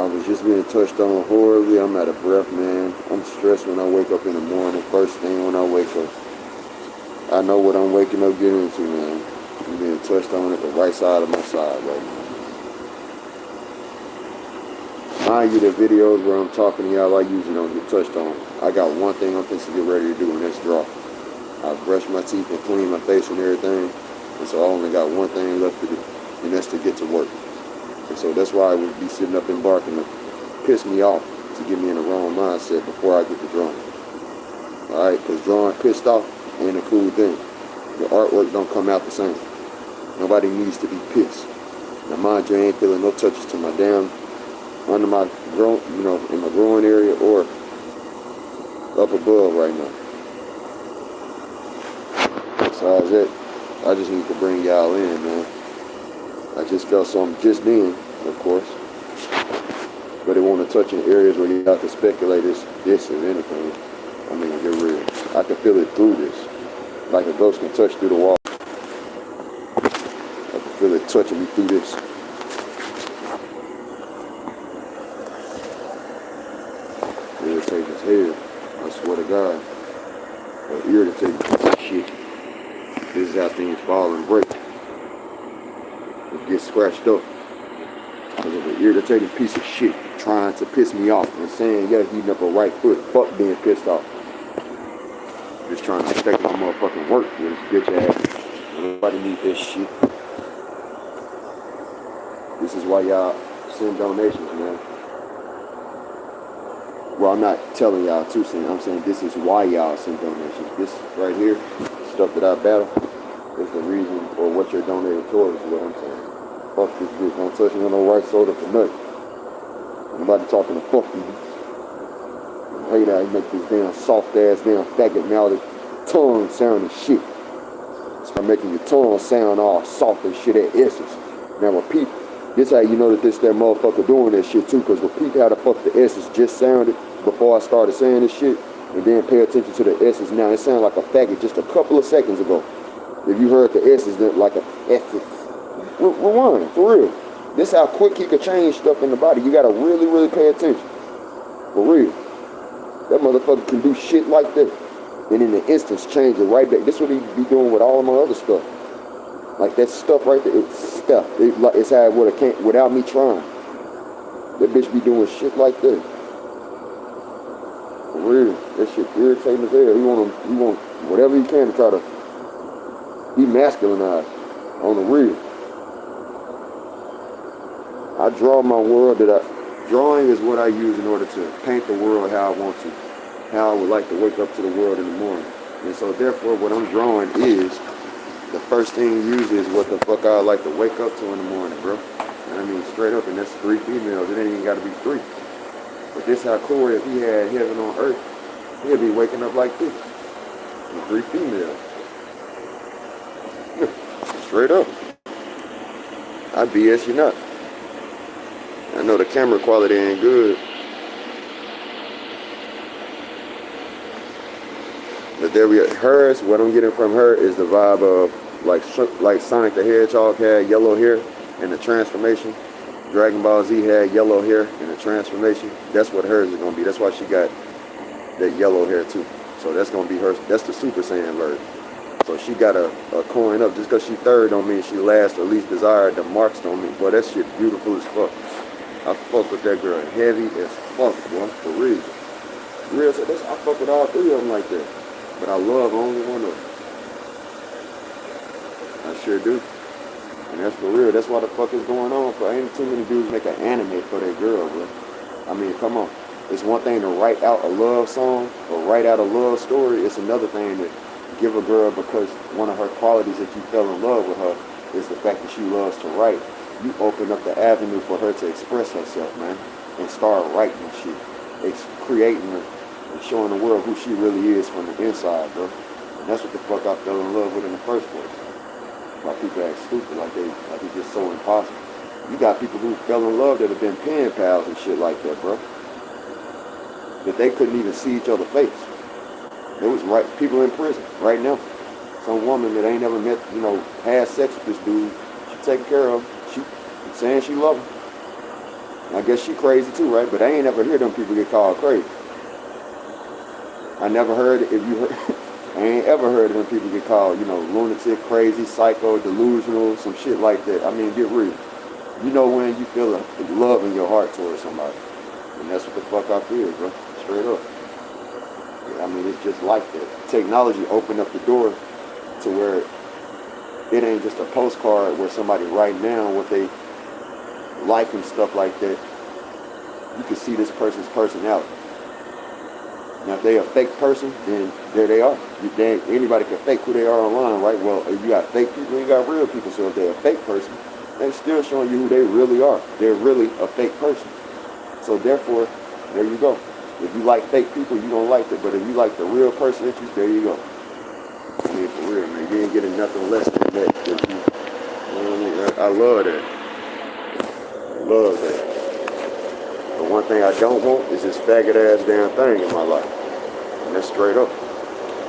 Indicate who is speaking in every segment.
Speaker 1: I was just being touched on horribly. I'm out of breath, man. I'm stressed when I wake up in the morning. First thing when I wake up, I know what I'm waking up getting into, man. I'm being touched on at the right side of my side right now. Mind you, the videos where I'm talking to y'all, I usually don't get touched on. I got one thing I'm fixing to get ready to do, and that's draw. I brush my teeth and clean my face and everything, and so I only got one thing left to do, and that's to get to work. And so that's why I would be sitting up embarking to piss me off, to get me in the wrong mindset before I get to drawing. Alright, because drawing pissed off ain't a cool thing. The artwork don't come out the same. Nobody needs to be pissed. Now mind you, I ain't feeling no touches to my damn, under my groin, in my groin area or up above right now. Besides that, I just need to bring y'all in, man. I just felt something just then, of course. But it won't touch in areas where you have to speculate this or anything. I mean, get real. I can feel it through this. Like a ghost can touch through the wall. I can feel it touching me through this. Irritating as hell. I swear to God. Or irritating piece of shit. This is how things fall and break. It gets scratched up. Because of an irritating piece of shit trying to piss me off and saying, yeah, heating up a right foot. Fuck being pissed off. Just trying to protect my motherfucking work with this bitch ass. Nobody need this shit. This is why y'all send donations, man. Well, I'm not telling y'all to send. I'm saying this is why y'all send donations. This right here, stuff that I battle, is the reason or what you're donating towards is what I'm saying. Fuck this bitch. Don't touch me on no right shoulder for nothing. Nobody talking to fuck you. I hate how you make this damn soft ass damn faggot now the tongue sounding shit. Start making your tongue sound all soft and shit at S's. Now repeat. This how you know that this that motherfucker doing that shit too, because repeat how the fuck the S's just sounded before I started saying this shit, and then pay attention to the S's now. It sounded like a faggot just a couple of seconds ago. If you heard the S's, like a S's. Rewind, for real. This how quick he could change stuff in the body. You gotta really, really pay attention. For real. That motherfucker can do shit like that. And in an instance, change it right back. This is what he be doing with all of my other stuff. Like that stuff right there, it's stuff. It's how it would have came without me trying. That bitch be doing shit like that. For real. That shit irritating as hell. He want whatever he can to try to be masculinized on the real. I draw my world drawing is what I use in order to paint the world how I want to. How I would like to wake up to the world in the morning. And so therefore what I'm drawing is, the first thing usually is what the fuck I like to wake up to in the morning, bro. And I mean straight up, and that's 3 females. It ain't even gotta be 3. But this how Corey, if he had heaven on earth, he'd be waking up like this. With 3 females. Straight up. I BS you not. I know the camera quality ain't good. But there we are. Hers, what I'm getting from her is the vibe of like Sonic the Hedgehog had yellow hair in the transformation. Dragon Ball Z had yellow hair in the transformation. That's what hers is gonna be. That's why she got that yellow hair too. So that's gonna be her. That's the Super Saiyan version. So she got a coin up. Just because she third don't mean she last or least desired. The marks don't mean. Boy, that shit beautiful as fuck. I fuck with that girl heavy as fuck, boy, for real. Real, so I fuck with all 3 of them like that. But I love only one of them. I sure do. And that's for real. That's why the fuck is going on. For ain't too many dudes make an anime for their girl, bro. I mean, come on. It's one thing to write out a love song or write out a love story. It's another thing to give a girl because one of her qualities that you fell in love with her is the fact that she loves to write. You open up the avenue for her to express herself, man, and start writing shit. It's creating her and showing the world who she really is from the inside, bro. And that's what the fuck I fell in love with in the first place. Why people act stupid, like it's just so impossible. You got people who fell in love that have been pen pals and shit like that, bro. That they couldn't even see each other's face. It was right people in prison right now. Some woman that ain't never met, had sex with this dude, she taking care of him. She saying she love him. I guess she crazy too, right? But I ain't ever heard them people get called crazy. I never heard, if you heard, I ain't ever heard of them people get called, you know, lunatic, crazy, psycho, delusional, some shit like that. I mean, get real. You know when you feel a love in your heart towards somebody. And that's what the fuck I feel, bro. Straight up. Yeah, I mean, it's just like that. Technology opened up the door to where it ain't just a postcard where somebody writing down what they like and stuff like that. You can see this person's personality. Now, if they a fake person, then there they are. Anybody can fake who they are online, right? Well, if you got fake people, you got real people. So if they're a fake person, they're still showing you who they really are. They're really a fake person. So therefore, there you go. If you like fake people, you don't like it. But if you like the real person, there you go. I mean, for real, man. You ain't getting nothing less than that. You know what I mean? I love that. I love that. The one thing I don't want is this faggot ass damn thing in my life. And that's straight up.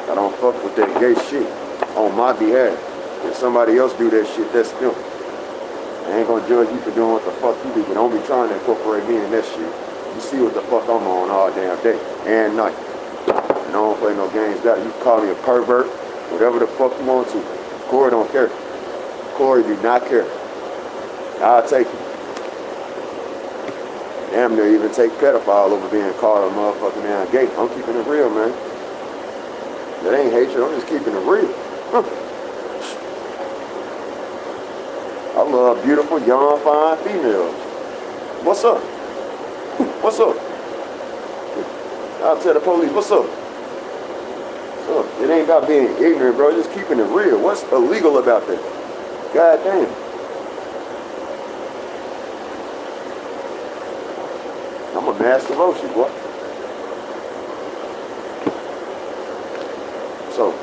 Speaker 1: I don't fuck with that gay shit on my behalf. If somebody else do that shit, that's them. I ain't gonna judge you for doing what the fuck you do, but don't be trying to incorporate me in that shit. You see what the fuck I'm on all damn day and night. And I don't play no games. You can call me a pervert, whatever the fuck you want to. Corey don't care. Corey do not care. I'll take it. Damn near even take pedophile over being called a motherfucking damn gay. I'm keeping it real, man. That ain't hatred, I'm just keeping it real. I love beautiful, young, fine females. What's up? What's up? I'll tell the police, what's up? What's up? It ain't about being ignorant, bro. Just keeping it real. What's illegal about that? God damn. I'm a master devotion, boy. So,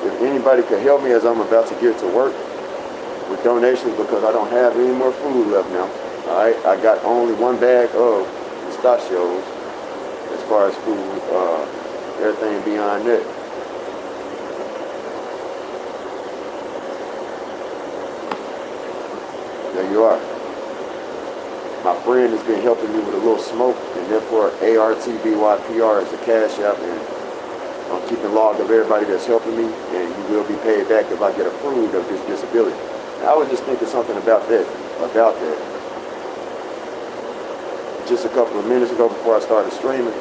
Speaker 1: if anybody could help me as I'm about to get to work with donations, because I don't have any more food left now. Alright, I got only one bag of pistachios as far as food, everything beyond that. There you are. My friend has been helping me with a little smoke, and therefore ArtByPR is the cash app, and I'm keeping log of everybody that's helping me, and you will be paid back if I get approved of this disability. And I was just thinking something about that. Just a couple of minutes ago before I started streaming.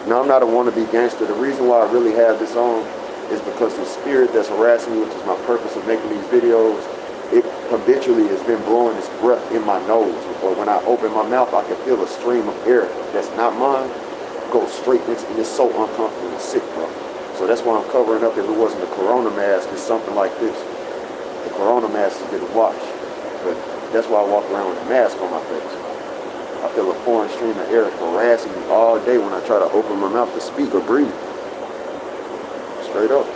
Speaker 1: Now, I'm not a wannabe gangster. The reason why I really have this on is because the spirit that's harassing me, which is my purpose of making these videos, it habitually has been blowing its breath in my nose. Or when I open my mouth, I can feel a stream of air that's not mine go straight into, and it's so uncomfortable and sick, bro. So that's why I'm covering up. If it wasn't the corona mask, it's something like this. The corona mask is getting washed. But that's why I walk around with a mask on my face. I feel a foreign stream of air harassing me all day when I try to open my mouth to speak or breathe. Straight up.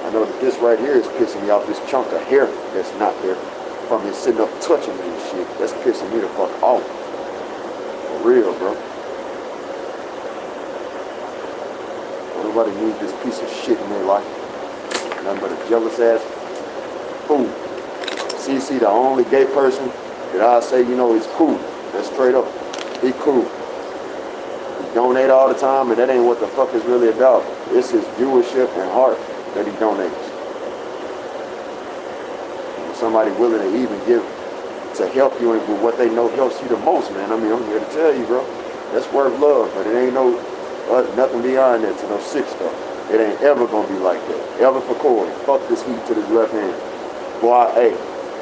Speaker 1: I know that this right here is pissing me off, this chunk of hair that's not there from me sitting up touching me and shit. That's pissing me the fuck off. For real, bro. Nobody needs this piece of shit in their life. Nothing but a jealous ass fool. CC, the only gay person that I say, you know, is cool. That's straight up. He cool. He donate all the time, and that ain't what the fuck is really about. It's his viewership and heart that he donates. And somebody willing to even give to help you with what they know helps you the most, man. I mean, I'm here to tell you, bro. That's worth love, but it ain't no nothing beyond that to no sick stuff. It ain't ever gonna be like that. Ever for Corey. Fuck this heat to this left hand. Boy,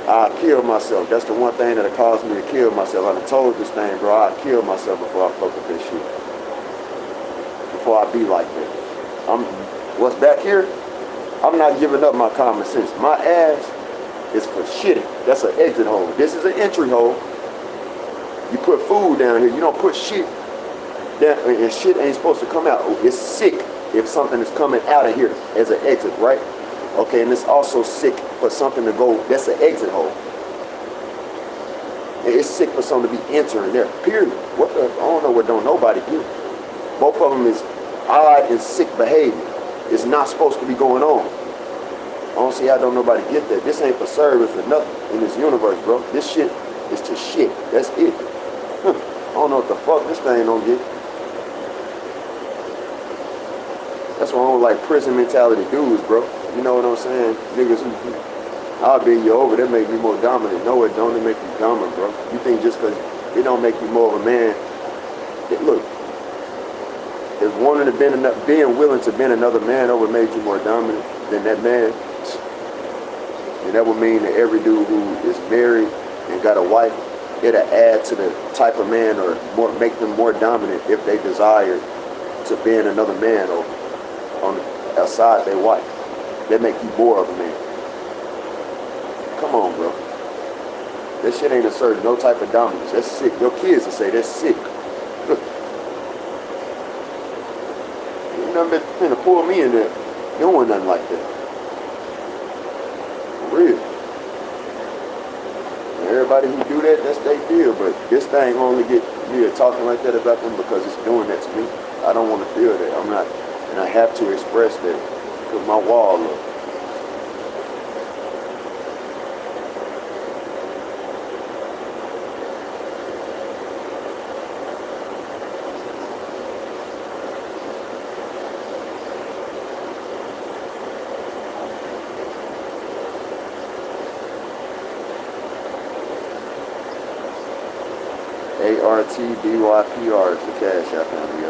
Speaker 1: I killed myself. That's the one thing that caused me to kill myself. I done told this thing, bro, I kill myself before I fuck with this shit. Before I be like that. What's back here? I'm not giving up my common sense. My ass is for shitting. That's an exit hole. This is an entry hole. You put food down here. You don't put shit down, and shit ain't supposed to come out. It's sick if something is coming out of here as an exit, right? Okay, and it's also sick for something to go. That's an exit hole. And it's sick for something to be entering there. Period. What the? I don't know what don't nobody do. Both of them is odd and sick behavior. It's not supposed to be going on. I don't see how don't nobody get that. This ain't for service or nothing in this universe, bro. This shit is to shit. That's it. I don't know what the fuck this thing don't get. That's why I don't like prison mentality dudes, bro. You know what I'm saying? Niggas who, I'll bend you over, that make me more dominant. No, it don't. It make you dumber, bro. You think just because it don't make you more of a man. Look, if wanting to being willing to bend another man over made you more dominant than that man, and that would mean that every dude who is married and got a wife, it'll add to the type of man or make them more dominant if they desire to bend another man over on outside their wife. That make you more of a man. Come on, bro. That shit ain't asserting no type of dominance. That's sick. Your kids will say that's sick. You never been trying to pull me in there doing nothing like that. For real. And everybody who do that, that's their deal. But this thing only get me talking like that about them because it's doing that to me. I don't want to feel that. I'm not, and I have to express that because my wall up. ArtByPR is the cash app on the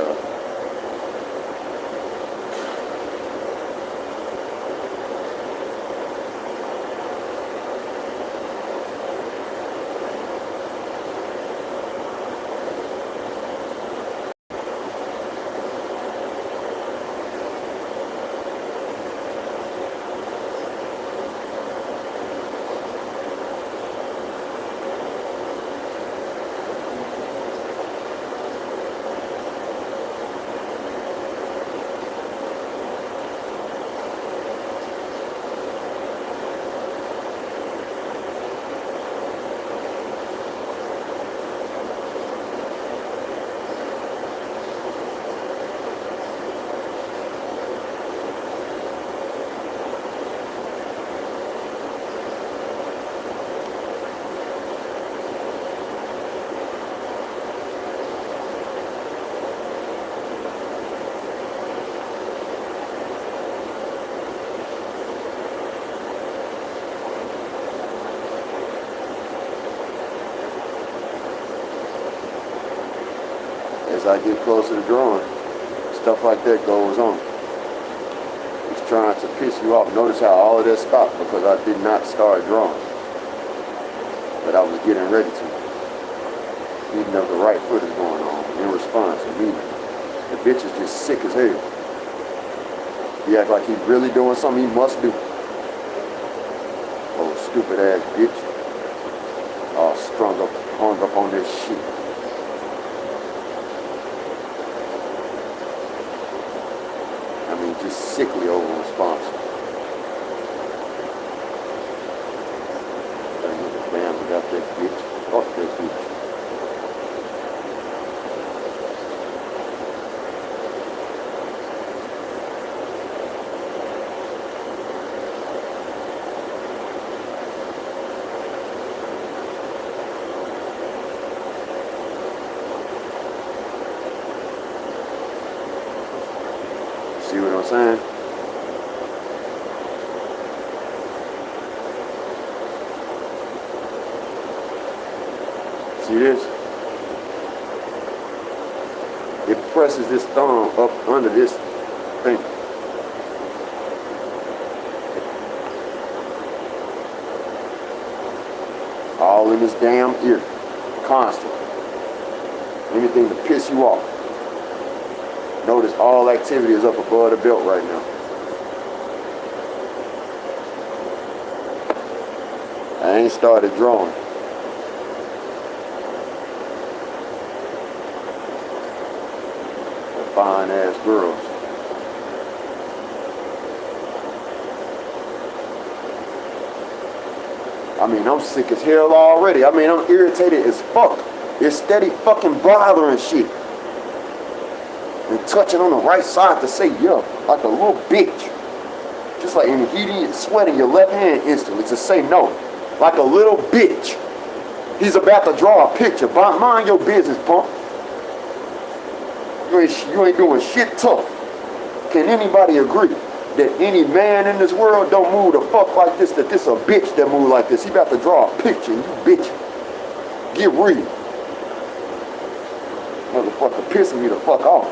Speaker 1: as I get closer to drawing, stuff like that goes on. It's trying to piss you off. Notice how all of that stopped because I did not start drawing. But I was getting ready to. Even up the right foot is going on in response immediately. The bitch is just sick as hell. He act like he's really doing something he must do. Oh, stupid ass bitch. All hung up on this shit. Just sickly over response. Bam, we got that bitch. Fuck that bitch. See what I'm saying? See this? It presses this thumb up under this thing. All in this damn ear. Constantly. Anything to piss you off. Notice all activity is up above the belt right now. I ain't started drawing. The fine ass girls. I mean, I'm sick as hell already. I mean, I'm irritated as fuck. It's steady fucking bothering shit. And touching on the right side to say yeah, like a little bitch. Just like in heating and sweating your left hand instantly to say no. Like a little bitch. He's about to draw a picture. Mind your business, punk. You ain't doing shit tough. Can anybody agree that any man in this world don't move the fuck like this, that this a bitch that move like this? He about to draw a picture and you bitch. Get real. Motherfucker pissing me the fuck off.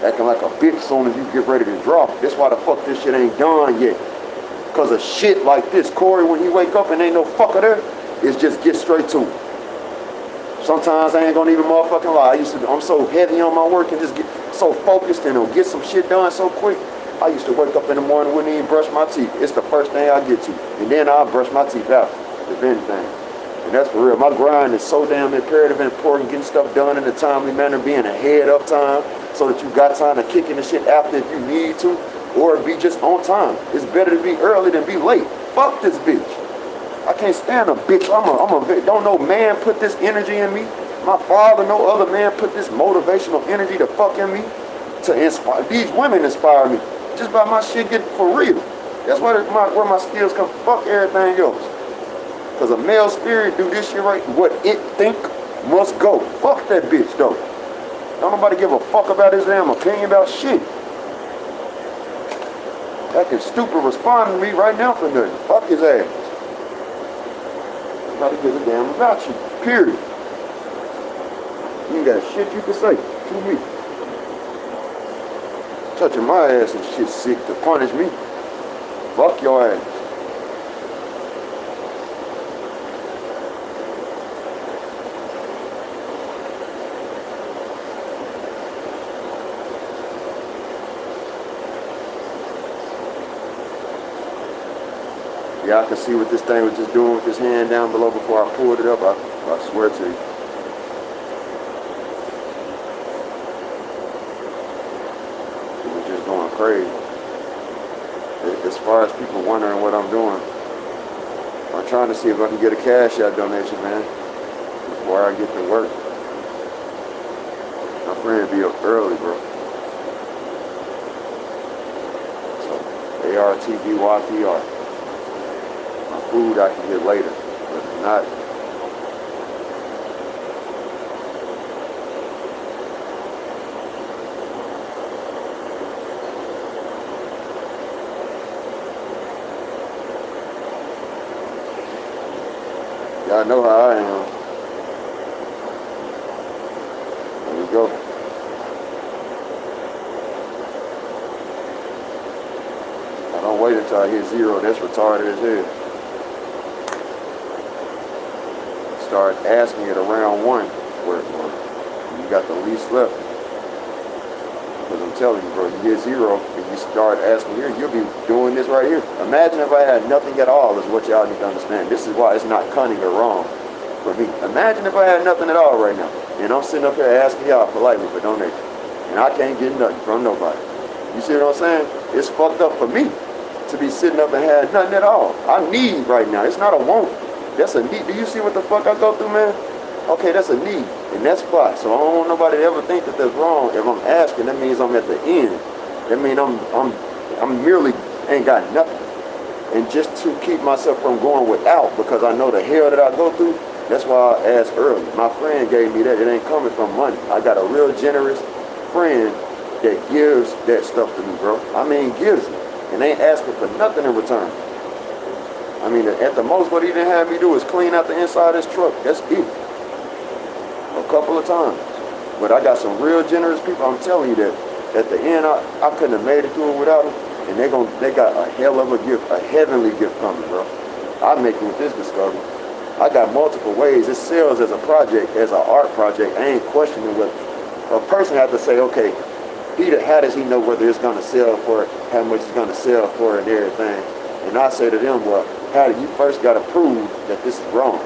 Speaker 1: Acting like a bitch soon as you get ready to draw. That's why the fuck this shit ain't done yet. Cause of shit like this. Corey, when he wake up and ain't no fucker there, it's just get straight to it. Sometimes I ain't gonna even motherfucking lie. I'm so heavy on my work and just get so focused and get some shit done so quick. I used to wake up in the morning, wouldn't even brush my teeth. It's the first thing I get to. And then I'll brush my teeth out, if anything. And that's for real. My grind is so damn imperative and important, getting stuff done in a timely manner, being ahead of time, so that you got time to kick in the shit after if you need to, or be just on time. It's better to be early than be late. Fuck this bitch. I can't stand a bitch. Don't no man put this energy in me. My father, no other man put this motivational energy to fuck in me. To inspire. These women inspire me. Just by my shit getting for real. That's where my skills come. Fuck everything else. Because a male spirit do this shit right. What it think must go. Fuck that bitch though. Don't nobody give a fuck about his damn opinion about shit. That can stupid respond to me right now for nothing. Fuck his ass. Nobody gives a damn about you. Period. You ain't got shit you can say to me. Touching my ass and shit sick to punish me. Fuck your ass. Yeah, I can see what this thing was just doing with this hand down below before I pulled it up. I swear to you. It was just going crazy. As far as people wondering what I'm doing, I'm trying to see if I can get a cash out donation, man, before I get to work. My friend be up early, bro. So, ArtByPR. Food I can get later, but not. Y'all know how I am. There we go. I don't wait until I hit zero. That's retarded as hell. Start asking it around 1 where you got the least left. Because I'm telling you, bro, you get 0 and you start asking here, you'll be doing this right here. Imagine if I had nothing at all, is what y'all need to understand. This is why it's not cunning or wrong for me. Imagine if I had nothing at all right now, and I'm sitting up here asking y'all politely for donation, and I can't get nothing from nobody. You see what I'm saying? It's fucked up for me to be sitting up and have nothing at all. I need right now. It's not a want. That's a need. Do you see what the fuck I go through, man? Okay, that's a need. And that's why. So I don't want nobody to ever think that that's wrong. If I'm asking, that means I'm at the end. That means I'm merely ain't got nothing. And just to keep myself from going without, because I know the hell that I go through, that's why I asked earlier. My friend gave me that. It ain't coming from money. I got a real generous friend that gives that stuff to me, bro. I mean, gives it. And ain't asking for nothing in return. I mean, at the most, what he didn't have me do is clean out the inside of his truck. That's it. A couple of times. But I got some real generous people. I'm telling you that at the end, I couldn't have made it through it without them. And they got a hell of a gift, a heavenly gift coming, bro. I make it with this discovery. I got multiple ways. It sells as a project, as an art project. I ain't questioning what a person has to say, okay, how does he know whether it's going to sell for it, how much it's going to sell for it and everything. And I say to them, well, you first got to prove that this is wrong.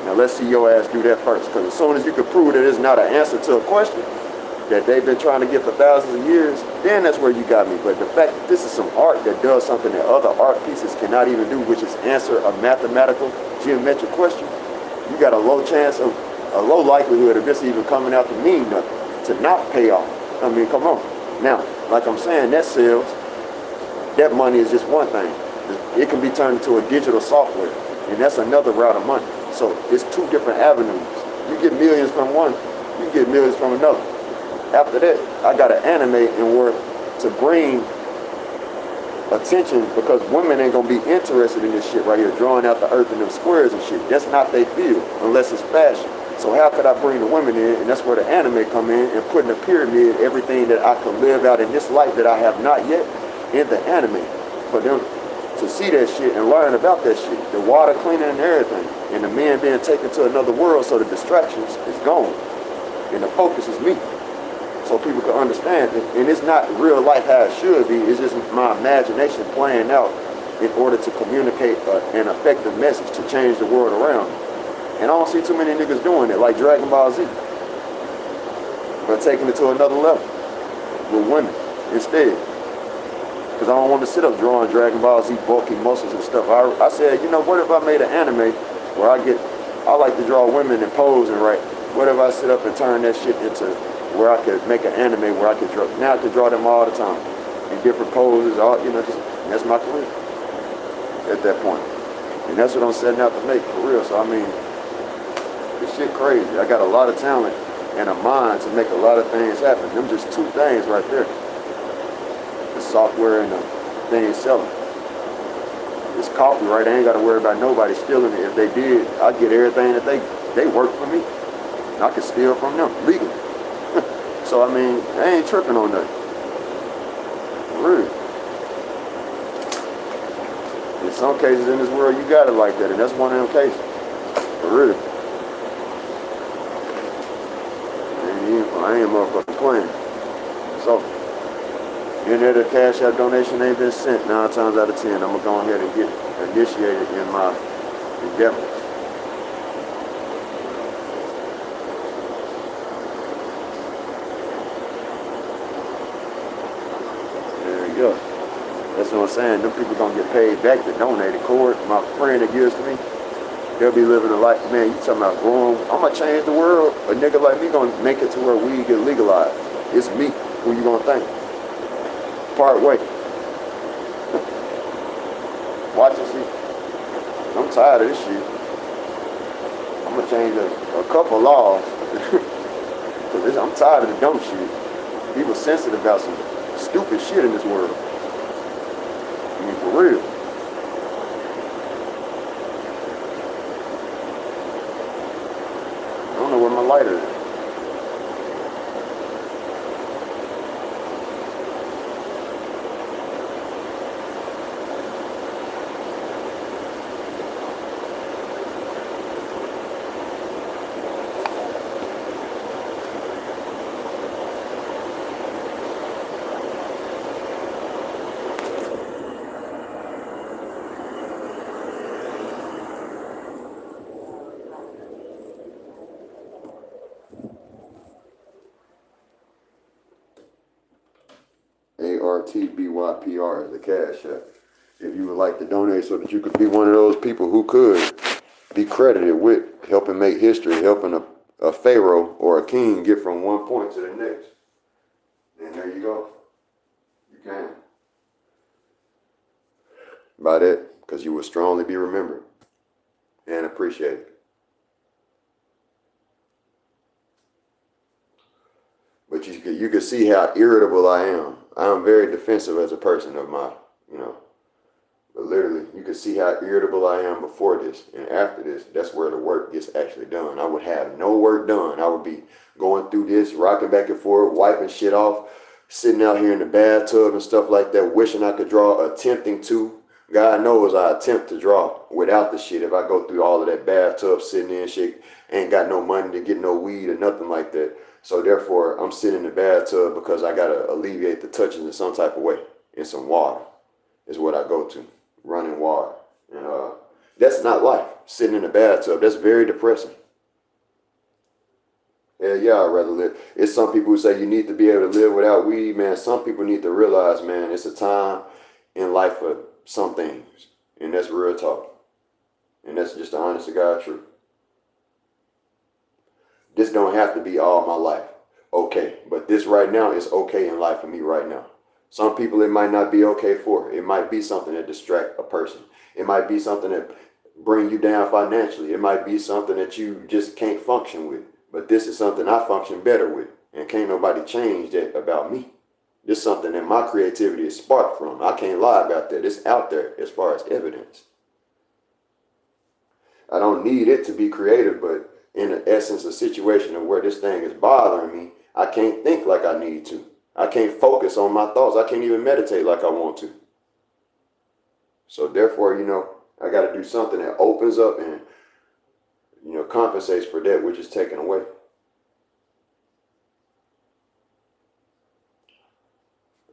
Speaker 1: Now let's see your ass do that first. Because as soon as you can prove that it's not an answer to a question that they've been trying to get for thousands of years, then that's where you got me. But the fact that this is some art that does something that other art pieces cannot even do, which is answer a mathematical, geometric question, you got a low likelihood of this even coming out to mean nothing, to not pay off. I mean, come on. Now, like I'm saying, that sells. That money is just one thing. It can be turned into a digital software. And that's another route of money. So it's two different avenues. You get millions from one, you get millions from another. After that, I got to animate and work to bring attention, because women ain't gonna be interested in this shit right here, drawing out the earth and them squares and shit. That's not their field unless it's fashion. So how could I bring the women in? And that's where the anime come in, and putting a pyramid, everything that I could live out in this life that I have not yet, in the anime, for them to see that shit and learn about that shit. The water cleaning and everything, and the men being taken to another world, so the distractions is gone and the focus is me. So people can understand it. And it's not real life how it should be. It's just my imagination playing out in order to communicate an effective message to change the world around me. And I don't see too many niggas doing it, like Dragon Ball Z, but taking it to another level with women instead. Because I don't want to sit up drawing Dragon Ball Z bulky muscles and stuff. I said, you know, what if I made an anime where I like to draw women and pose and write. What if I sit up and turn that shit into where I could make an anime where I could draw. Now I can draw them all the time in different poses. All, you know, that's my career at that point. And that's what I'm setting out to make, for real. So I mean, this shit crazy. I got a lot of talent and a mind to make a lot of things happen. Them just two things right there. The software and the thing selling. It's copyright. I ain't got to worry about nobody stealing it. If they did, I get everything that they work for me. And I can steal from them legally. So I mean, I ain't tripping on that. Really. In some cases in this world, you got it like that, and that's one of them cases. For real. I ain't motherfucking playing. So, any other cash out donation ain't been sent 9 times out of 10. I'm gonna go ahead and get initiated in my endeavors. Yeah, that's what I'm saying. Them people gonna get paid back to donate. Cord, my friend that gives to me, they'll be living a life. Man, you talking about growing? I'm gonna change the world. A nigga like me gonna make it to where weed get legalized. It's me. Who you gonna think? Part way. Watch and see. I'm tired of this shit. I'm gonna change a couple laws. Cause I'm tired of the dumb shit. People sensitive about some stupid shit in this world. I mean, for real. I don't know where my lighter is. ArtByPR is the cash app. If you would like to donate so that you could be one of those people who could be credited with helping make history, helping a pharaoh or a king get from one point to the next. And there you go. You can. By that, because you will strongly be remembered and appreciated. But you can see how irritable I am. I am very defensive as a person of my, but literally, you can see how irritable I am before this. And after this, that's where the work gets actually done. I would have no work done. I would be going through this, rocking back and forth, wiping shit off, sitting out here in the bathtub and stuff like that, wishing I could draw, attempting to. God knows I attempt to draw without the shit. If I go through all of that bathtub, sitting in shit, ain't got no money to get no weed or nothing like that. So therefore, I'm sitting in the bathtub because I got to alleviate the touches in some type of way. And some water is what I go to, running water. And that's not life, sitting in the bathtub. That's very depressing. Hell yeah, I'd rather live. It's some people who say you need to be able to live without weed. Man, some people need to realize, man, it's a time in life for some things. And that's real talk. And that's just the honest to God truth. This don't have to be all my life. Okay, but this right now is okay in life for me right now. Some people it might not be okay for. It might be something that distract a person. It might be something that bring you down financially. It might be something that you just can't function with. But this is something I function better with. And can't nobody change that about me. This is something that my creativity is sparked from. I can't lie about that. It's out there as far as evidence. I don't need it to be creative, but in the essence, a situation of where this thing is bothering me, I can't think like I need to. I can't focus on my thoughts. I can't even meditate like I want to. So therefore, I got to do something that opens up and, compensates for that which is taken away.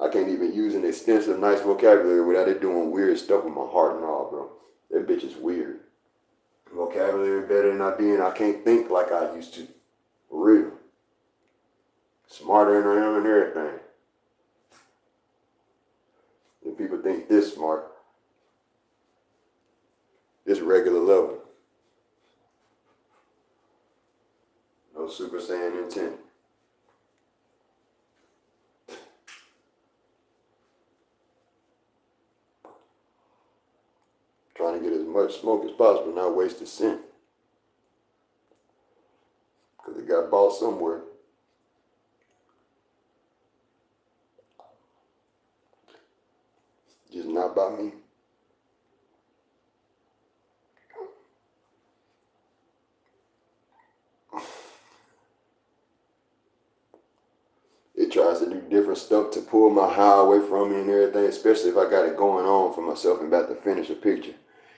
Speaker 1: I can't even use an extensive, nice vocabulary without it doing weird stuff with my heart and all, bro. That bitch is weird. Vocabulary better than I can't think like I used to. For real. Smarter than I am and everything. And people think this smart. This regular level. No Super Saiyan intent. Trying to get as much smoke as possible, not waste a cent. Because it got bought somewhere. Just not by me. It tries to do different stuff to pull my high away from me and everything, especially if I got it going on for myself and about to finish a picture.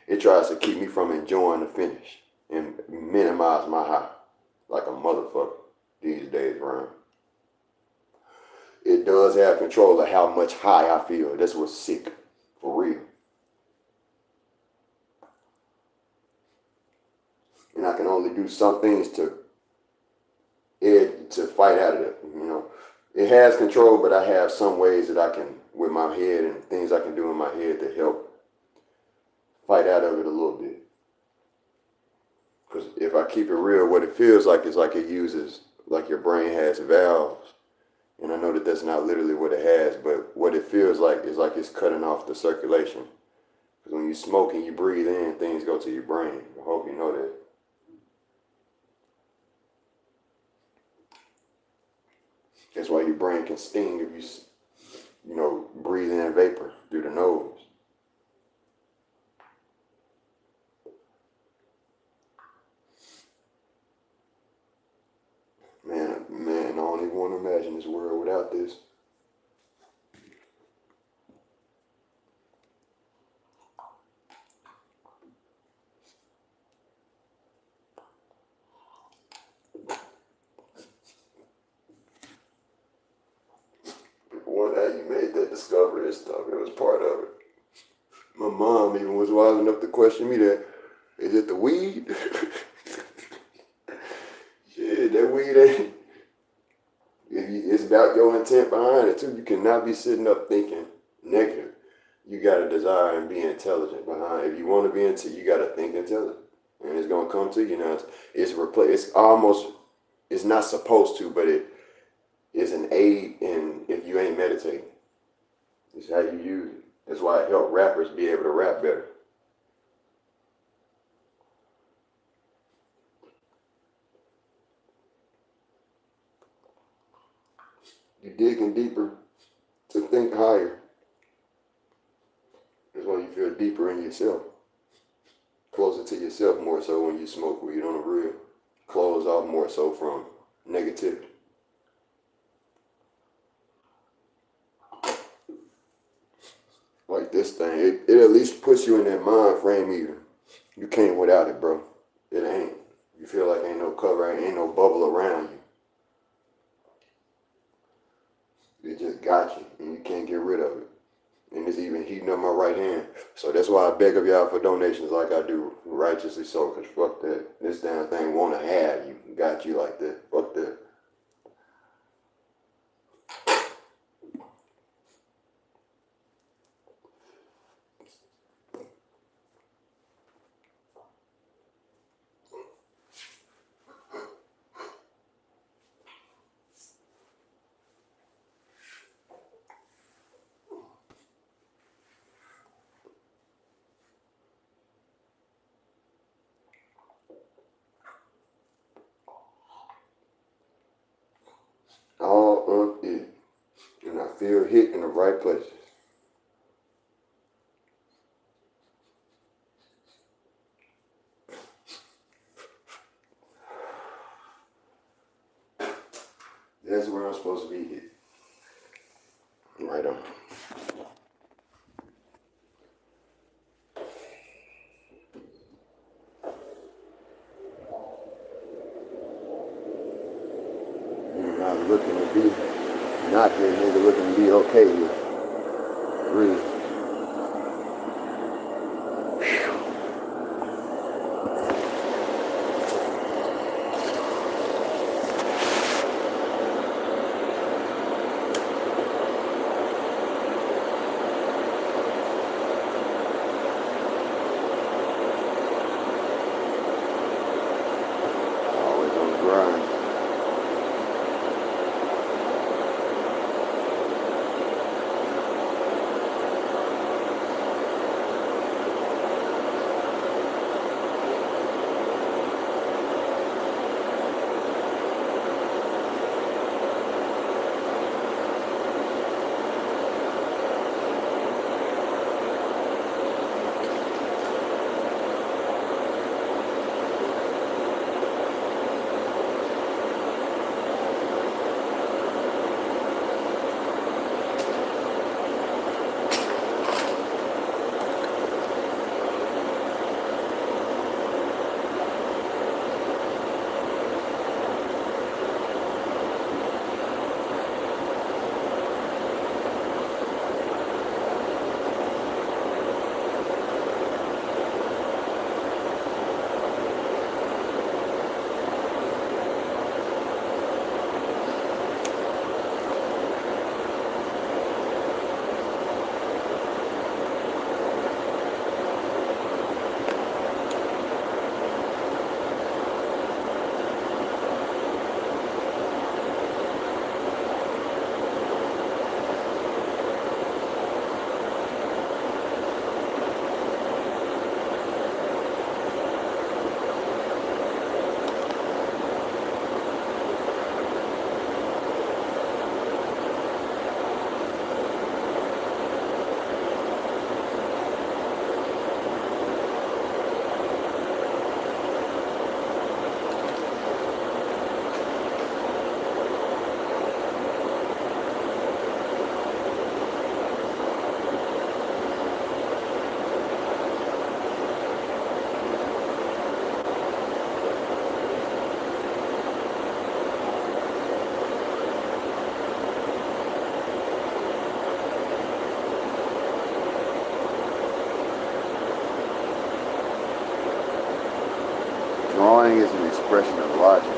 Speaker 1: It tries to keep me from enjoying the finish and minimize my high like a motherfucker these days, Ryan. It does have control of how much high I feel. That's what's sick, for real. And I can only do some things to fight out of it, It has control, but I have some ways that I can, with my head and things I can do in my head to help fight out of it a little bit. Because if I keep it real, what it feels like is like it uses, like your brain has valves. And I know that that's not literally what it has, but what it feels like is like it's cutting off the circulation. Because when you smoke and you breathe in, things go to your brain. I hope you know that. That's why your brain can sting if you breathe in vapor through the nose. Man, I don't even want to imagine this world without this. People wonder how you made that discovery and stuff. It was part of it. My mom even was wise enough to question me that, is it the weed? Shit, that weed ain't. It's about your intent behind it too. You cannot be sitting up thinking negative. You gotta desire and be intelligent behind it. If you want to be into, you gotta think intelligent, and it's gonna come to you. Now it's not supposed to, but it is an aid in if you ain't meditating. It's how you use it. That's why it helps rappers be able to rap better. You're digging deeper to think higher. That's why you feel deeper in yourself. Closer to yourself more so when you smoke weed on the real. Close off more so from negativity. Like this thing, it at least puts you in that mind frame even. You can't without it, bro. It ain't. You feel like ain't no cover, ain't no bubble around you. It just got you, and you can't get rid of it. And it's even heating up my right hand. So that's why I beg of y'all for donations like I do, righteously so, because fuck that. This damn thing want to have you. Got you like that. Fuck that. feel hit in the right places. That's where I'm supposed to be hit. Right on. You're not looking to be not here, nigga, looking to be okay here. Breathe. Always on the grind. Drawing is an expression of logic.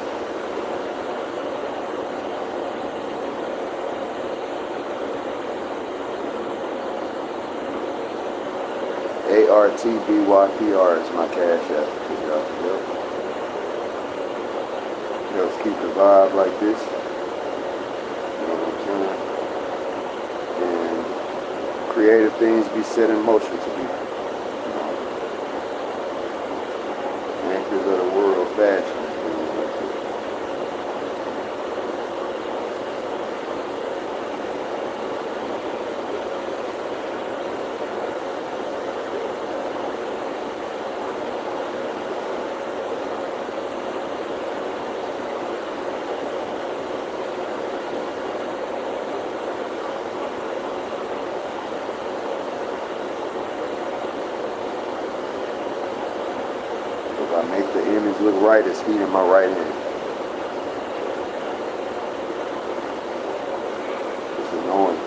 Speaker 1: ArtByPR is my cash app. Yep. Helps keep the vibe like this. You know what I'm saying? And creative things be set in motion to people. Anchors of the world fashion. If I make the image look right, it's heat in my right hand. It's annoying.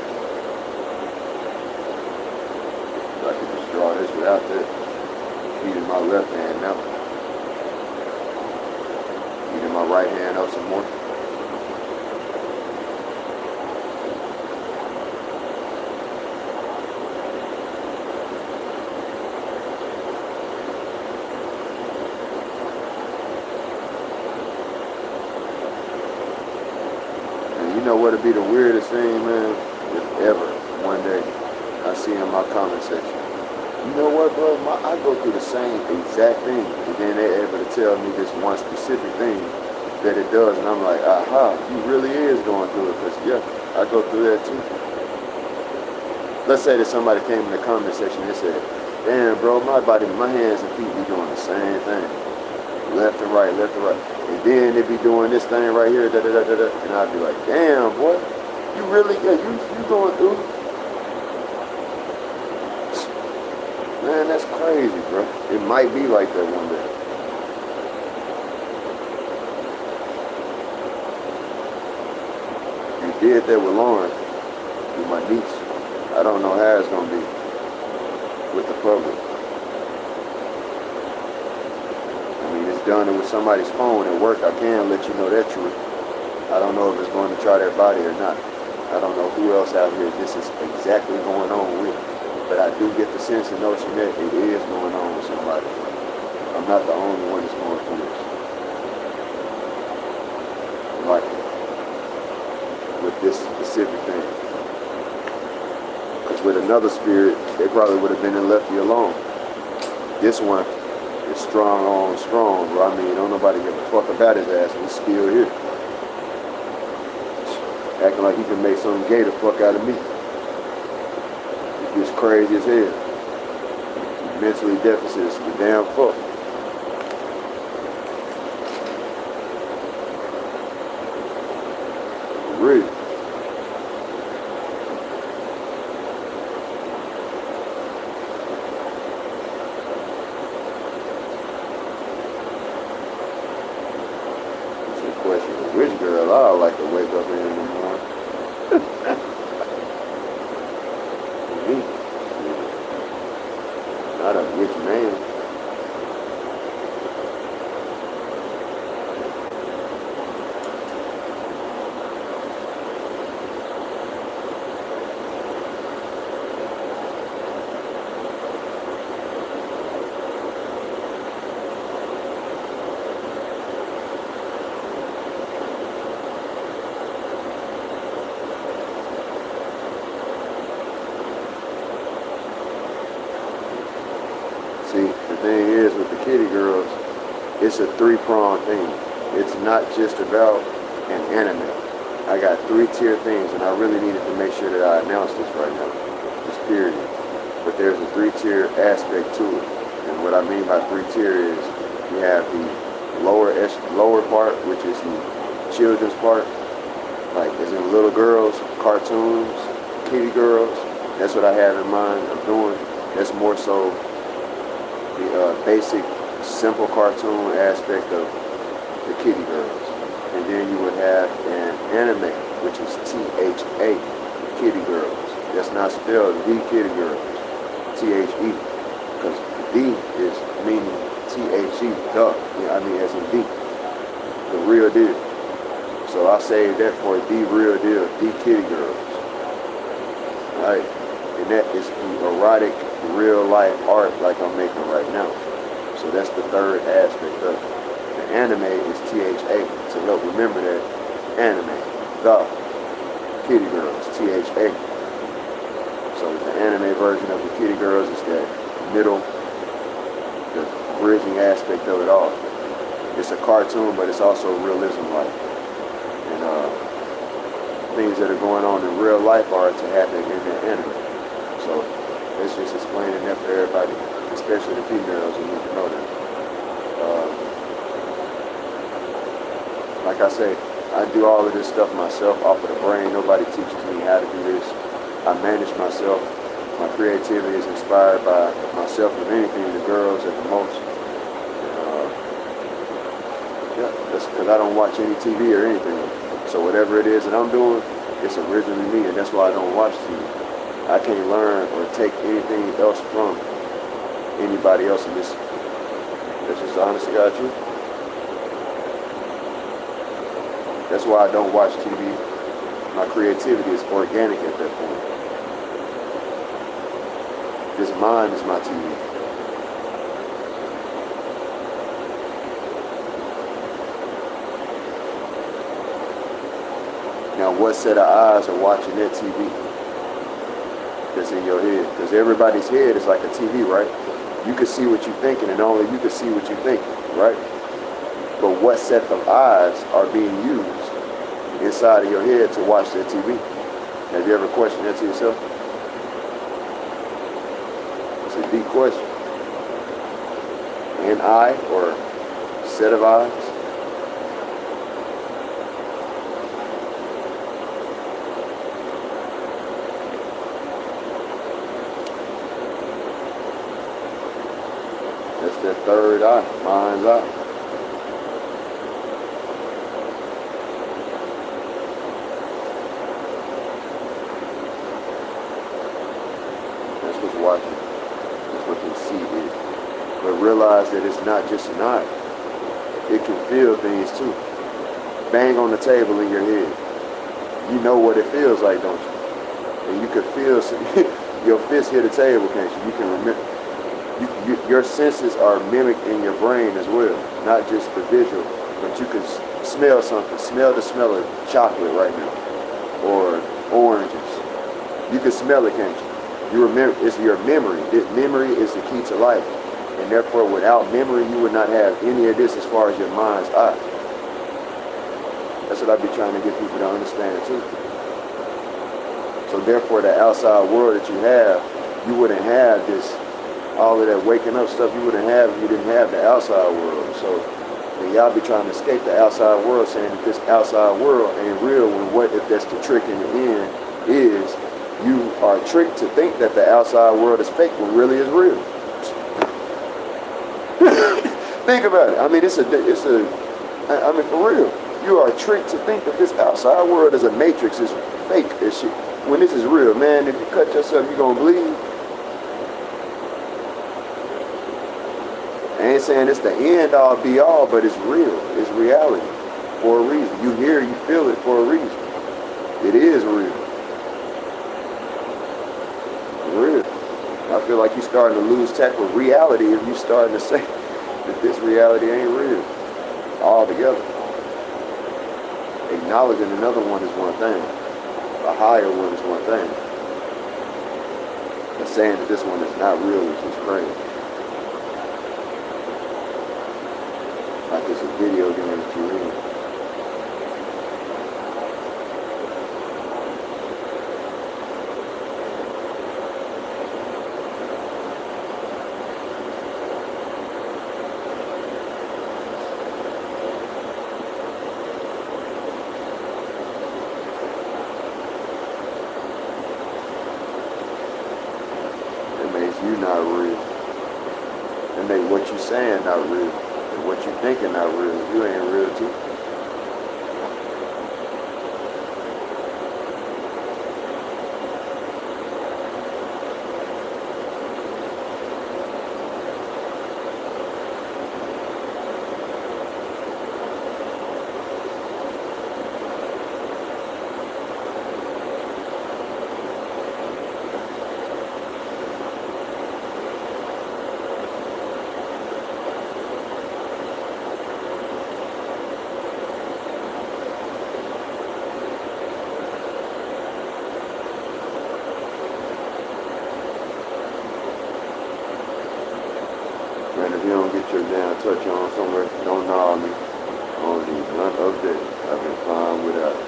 Speaker 1: I can just draw this without that. Heat in my left hand now. Heat in my right hand up some more. You know what'd be the weirdest thing, man? If ever, one day, I see in my comment section, you know what, bro? I go through the same exact thing, and then they're able to tell me this one specific thing that it does, and I'm like, aha, he really is going through it, because yeah, I go through that too. let's say that somebody came in the comment section and said, damn, bro, my body, my hands and feet be doing the same thing. Left and right, left and right. And then they be doing this thing right here, da da da da da. And I'd be like, damn, boy, you really, yeah, you going through. Man, that's crazy, bro. It might be like that one day. You did that with Lauren, with my niece. I don't know how it's gonna be with the public. I mean, it's done it with somebody's phone at work. I can let you know that truth. I don't know if it's going to try their body or not. I don't know who else out here this is exactly going on with. But I do get the sense and notion that it is going on with somebody. I'm not the only one that's going through this. Like, with this specific thing. Because with another spirit, they probably would have been and left you alone. This one is strong on strong, bro. I mean, don't nobody give a fuck about his ass, and he's still here. Acting like he can make some gay the fuck out of me. It's crazy as hell. Mentally deficit is the damn fuck. Really. It's a question of which girl I like to wake up in the morning. Not a rich man. See, the thing is with the kitty girls, it's a three-pronged thing. It's not just about an anime. I got three-tier things, and I really needed to make sure that I announce this right now, this period. But there's a three-tier aspect to it. And what I mean by three-tier is you have the lower part, which is the children's part, like as in little girls, cartoons, kitty girls. That's what I have in mind of doing. That's more so the basic, simple cartoon aspect of the kitty girls. And then you would have an anime, which is THA, kitty girls. That's not spelled the kitty girls, THE, because the is meaning THE, the, I mean as in the real deal. So I saved that for the real deal, the kitty girls. Right? And that is the erotic, real life art like I'm making right now. So that's the third aspect of it. The anime is THA. So help remember that. Anime, the kitty girls, THA. So the anime version of the kitty girls is that middle, the bridging aspect of it all. It's a cartoon, but it's also realism-like. And things that are going on in real life are to happen in the anime. So it's just explaining that for everybody, especially the females who need to know that. Like I say, I do all of this stuff myself off of the brain. Nobody teaches me how to do this. I manage myself. My creativity is inspired by myself, if anything, the girls at the most. Yeah, that's because I don't watch any TV or anything. So whatever it is that I'm doing, it's originally me, and that's why I don't watch TV. I can't learn or take anything else from anybody else in this. That's just the honest to God truth. That's why I don't watch TV. My creativity is organic at that point. This mind is my TV. Now, what set of eyes are watching that TV that's in your head? Because everybody's head is like a TV, right? You can see what you're thinking, and only you can see what you're thinking, right? But what set of eyes are being used inside of your head to watch that TV? Have you ever questioned that to yourself? question. An eye or set of eyes? That's that third eye, mind's eye. That's what's watching. That's what they see is. But realize that it's not just an eye. It can feel things too. Bang on the table in your head. You know what it feels like, don't you? And you can feel your fist hit the table, can't you? You can remember. Your senses are mimicked in your brain as well, not just the visual, but you can smell something. Smell the smell of chocolate right now, or oranges. You can smell it, can't you? You remember. It's your memory. Memory is the key to life, and therefore, without memory, you would not have any of this as far as your mind's eye. That's what I be trying to get people to understand too. So therefore, the outside world that you have, you wouldn't have this. All of that waking up stuff you wouldn't have if you didn't have the outside world. So y'all be trying to escape the outside world, saying that this outside world ain't real, when what if that's the trick in the end is you are tricked to think that the outside world is fake when really is real. Think about it. I mean, I mean, for real. You are tricked to think that this outside world is a matrix, is fake as shit. When this is real, man, if you cut yourself, you're gonna bleed. I ain't saying it's the end all be all, but it's real. It's reality for a reason. You hear, you feel it for a reason. It is real. Real. I feel like you're starting to lose touch with reality if you're starting to say that this reality ain't real altogether. Acknowledging another one is one thing. A higher one is one thing. But saying that this one is not real is just crazy. Like it's a video game that you're in. It makes you not real. It makes what you're saying not real. What you thinking not real, you ain't real too. And if you don't get your damn touch on somewhere, don't gnaw me on the blunt of day. I've been fine without it.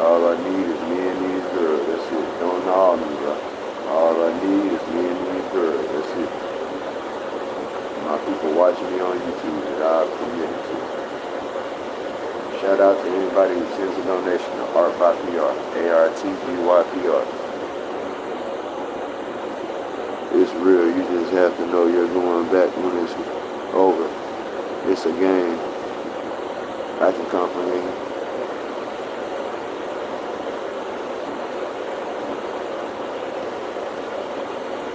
Speaker 1: All I need is me and these girls, that's it. Don't gnaw me, bro. All I need is me and these girls, that's it. My people watching me on YouTube that I've committed to. Shout out to anybody who sends a donation to ArtByPR, ArtByPR. It's real. You just have to know you're going back when it's over. It's a game. I can comprehend.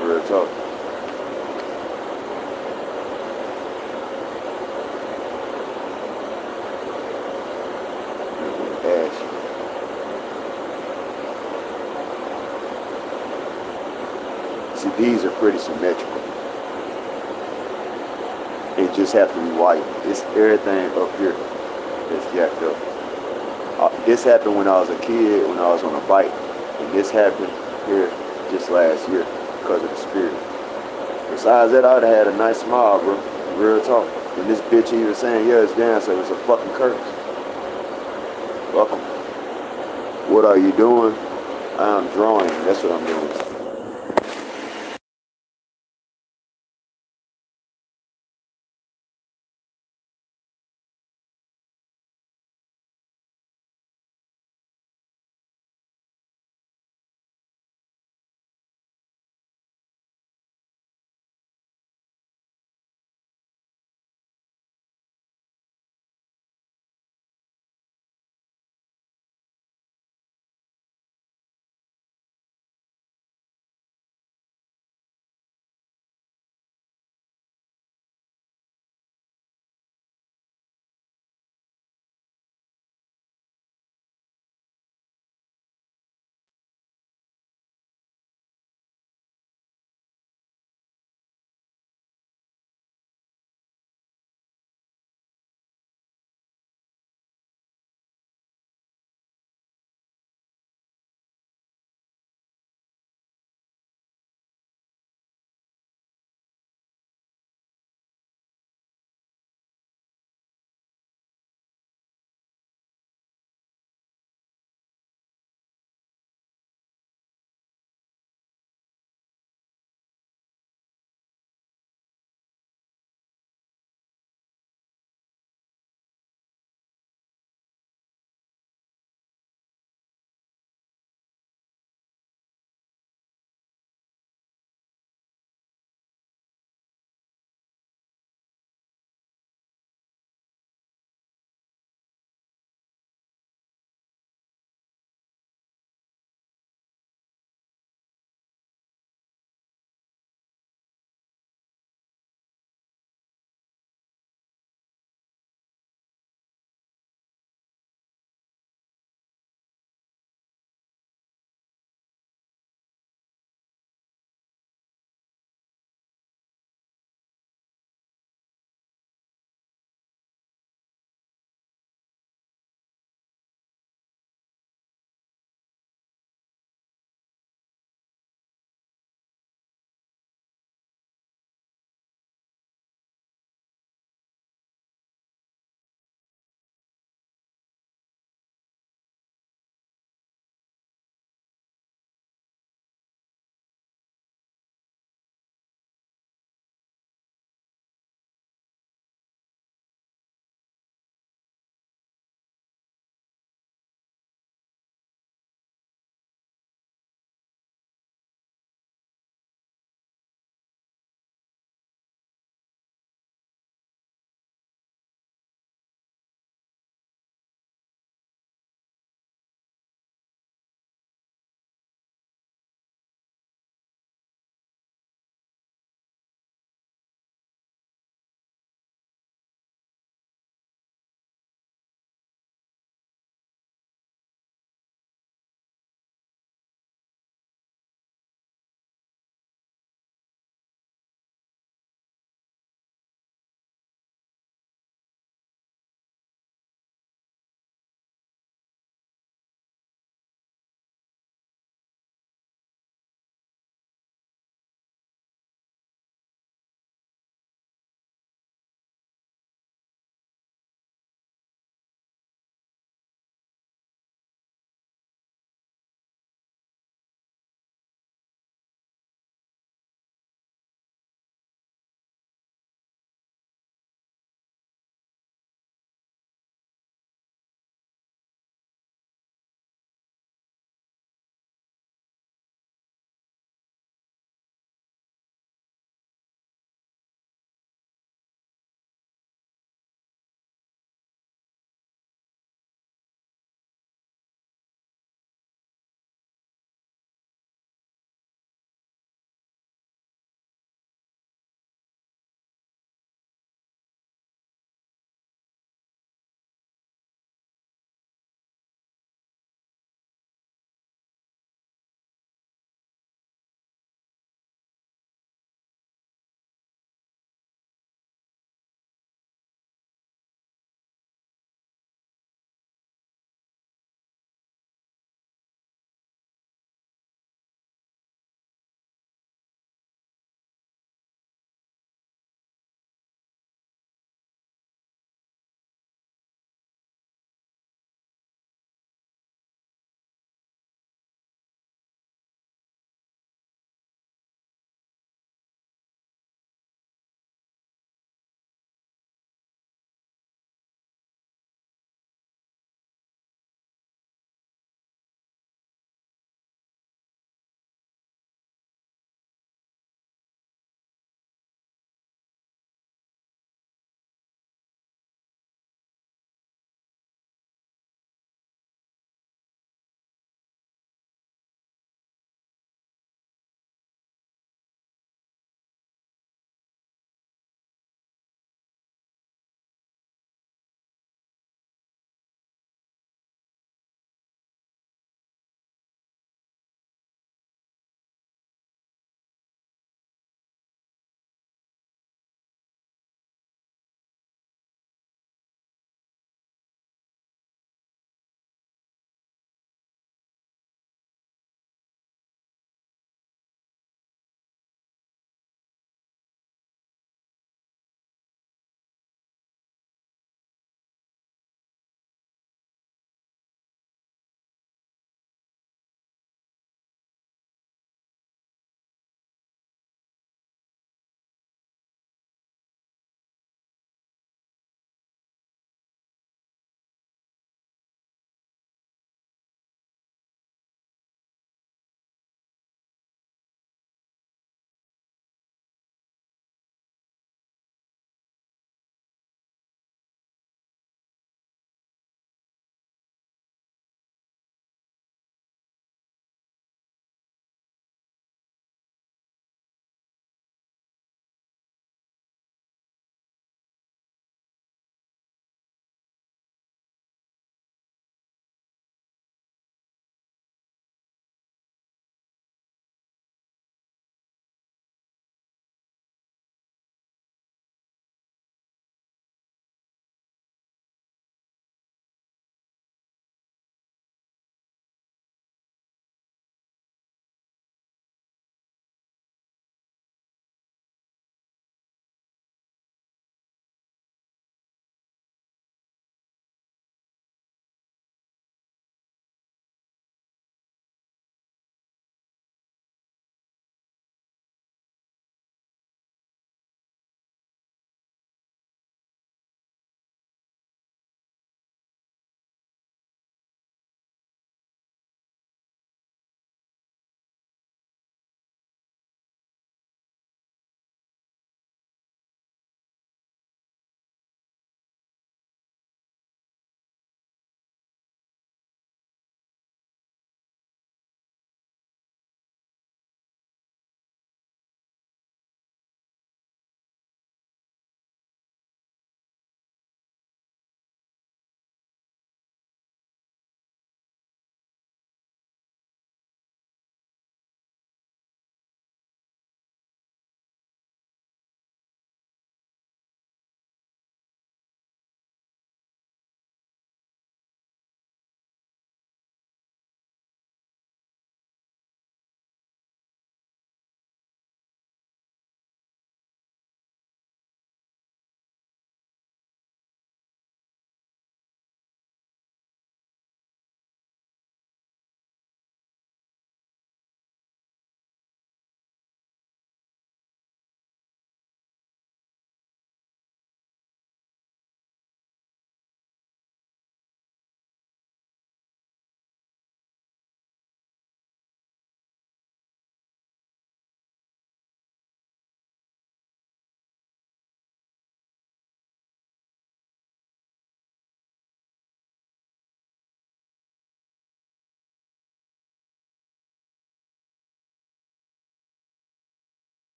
Speaker 1: Real talk. Ash. See, these are pretty symmetrical. It just have to be white. It's everything up here that's jacked up. This happened when I was a kid, when I was on a bike. And this happened here just last year because of the spirit. Besides that, I would have had a nice smile, bro. Real talk. And this bitch even saying, yeah, it's down, so it's a fucking curse. Welcome. What are you doing? I'm drawing. That's what I'm doing.